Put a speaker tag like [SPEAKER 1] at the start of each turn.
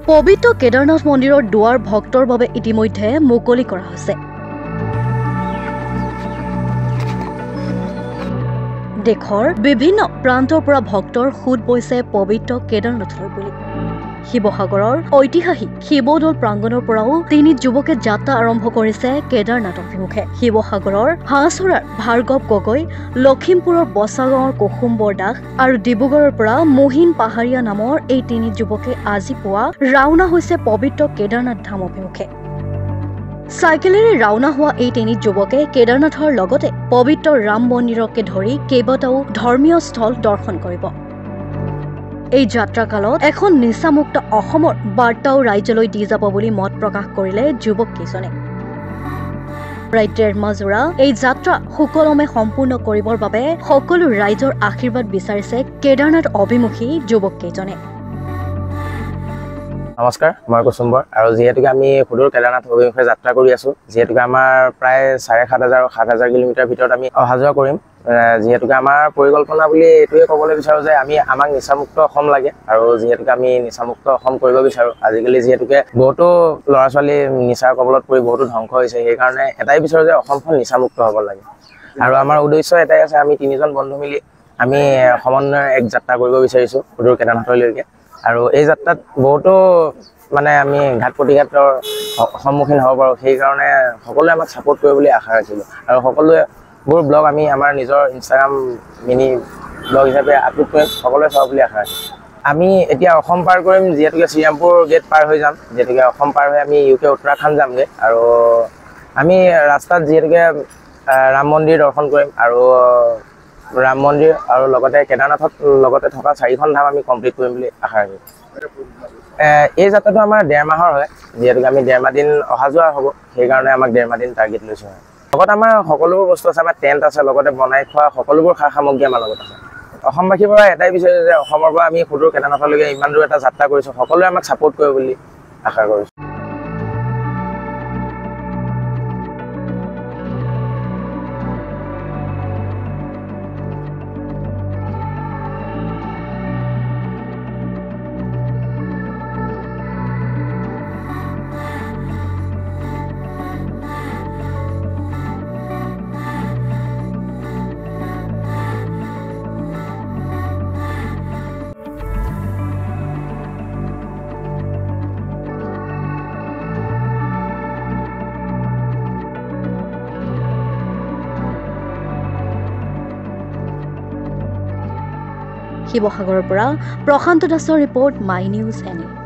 [SPEAKER 1] পবিত্ৰ কেদাৰনাথ মন্দিৰৰ দুৱাৰ ভক্তৰ বাবে ইতিমধ্যে মুকলি কৰা হৈছে। দেশৰ বিভিন্ন প্ৰান্তৰ পৰা ভক্তৰ সোঁত বৈছে পবিত্ৰ কেদাৰনাথলৈ বুলি। শিৱসাগৰৰ ঐতিহাসিক শিৱদৌল প্ৰাংগণৰ পৰাও তিনি যুৱকে যাত্ৰা আৰম্ভ কৰিছে কেদাৰনাথ অভিমুখে। শিৱসাগৰৰ হাঁহচৰাৰ ভাৰ্গৱ গগৈ, লখিমপুৰৰ বচাগাঁৱৰ কুসুম্বৰ দাস আৰু ডিব্ৰুগড়ৰ পৰা মহিন পাহাৰীয়া নামৰ এই তিনি যুৱকে আজি পুৱা ৰাওনা হৈছে পবিত্ৰ কেদাৰনাথ ধাম অভিমুখে। চাইকেলেৰে ৰাওনা হোৱা এই তিনি যুৱকে কেদাৰনাথৰ লগতে পবিত্ৰ ৰাম মন্দিৰকে ধৰি কেইবাটাও ধৰ্মীয় স্থল দৰ্শন কৰিব। এই যাত্ৰাকালত এখন নিচামুক্ত অসমৰ বাৰ্তাও ৰাজ্যলৈ দি যাব বুলি মত প্ৰকাশ কৰিলে যুৱককেইজনে। প্ৰায় ১.৫ মাহজোৰা এই যাত্ৰা সুকলমে সম্পূৰ্ণ কৰিবৰ বাবে সকলো ৰাইজৰ আশীৰ্বাদ বিচাৰিছে কেদাৰনাথ অভিমুখী যুৱককেইজনে।
[SPEAKER 2] নমস্কাৰ, মই কুসুম্বৰ আৰু যিহেতুকে আমি সুদূৰ কেদাৰনাথ অভিমুখে যাত্ৰা কৰি আছো, যিহেতুকে আমাৰ প্ৰায় ৭,৫০০ আৰু ৭,০০০ কিলোমিটাৰ ভিতৰত আমি অহা যোৱা কৰিম। যিহেতুকে আমাৰ পৰিকল্পনা বুলি এইটোৱে ক'বলৈ বিচাৰোঁ যে আমাক নিচামুক্ত অসম লাগে আৰু যিহেতুকে আমি নিচামুক্ত অসম কৰিব বিচাৰোঁ। আজিকালি যিহেতুকে বহুতো ল'ৰা ছোৱালী নিচাৰ কবলত পৰি বহুতো ধ্বংস হৈছে, সেইকাৰণে এটাই বিচাৰোঁ যে অসমখন নিচামুক্ত হ'ব লাগে। আৰু আমাৰ উদ্দেশ্য এটাই আছে, আমি তিনিজন বন্ধু মিলি আমি সমন্বয়ে এক যাত্ৰা কৰিব বিচাৰিছোঁ সুদূৰ কেদাৰনাথলৈকে। আৰু এই যাত্ৰাত বহুতো আমি ঘাট প্ৰতিঘাতৰ সন্মুখীন হ'ব পাৰোঁ, সেইকাৰণে সকলোৱে আমাক ছাপোৰ্ট কৰিব বুলি আশা ৰাখিলোঁ। আৰু সকলোবোৰ ব্লগ আমি আমাৰ নিজৰ ইনষ্টাগ্ৰাম মিনি ব্লগ হিচাপে আপলোড কৰিম, সকলোৱে চাব বুলি আশা ৰাখিছোঁ। আমি এতিয়া অসম পাৰ কৰিম, যিহেতুকে শ্ৰীৰামপুৰ গেট পাৰ হৈ যাম, যিহেতুকে অসম পাৰ হৈ আমি UK উত্তৰাখণ্ড যামগৈ। আৰু আমি ৰাস্তাত যিহেতুকে ৰাম মন্দিৰ দৰ্শন কৰিম আৰু ৰাম মন্দিৰ আৰু লগতে কেদাৰনাথত লগতে থকা 4খন ধাম আমি কমপ্লিট কৰিম বুলি আশা ৰাখিছোঁ। এই যাত্ৰাটো আমাৰ 1.5 মাহৰ হয়, যিহেতুকে আমি 1.5 মাহ দিন অহা যোৱা হ'ব, সেইকাৰণে আমাক 1.5 মাহ দিন টাৰ্গেট লৈছোঁ। লগত আমাৰ সকলোবোৰ বস্তু আছে, আমাৰ টেণ্ট আছে, লগতে বনাই খোৱা সকলোবোৰ সা সামগ্ৰী আমাৰ লগত আছে। অসমবাসীৰ পৰা এটাই বিচাৰিছোঁ যে অসমৰ পৰা আমি সুদূৰ কেদাৰনাথলৈকে ইমান দূৰ এটা যাত্ৰা কৰিছোঁ, সকলোৱে আমাক ছাপোৰ্ট কৰিব বুলি আশা কৰিছোঁ।
[SPEAKER 1] শিৱসাগৰৰ পৰা প্ৰশান্ত দাসৰ ৰিপৰ্ট, মাই নিউজ NA।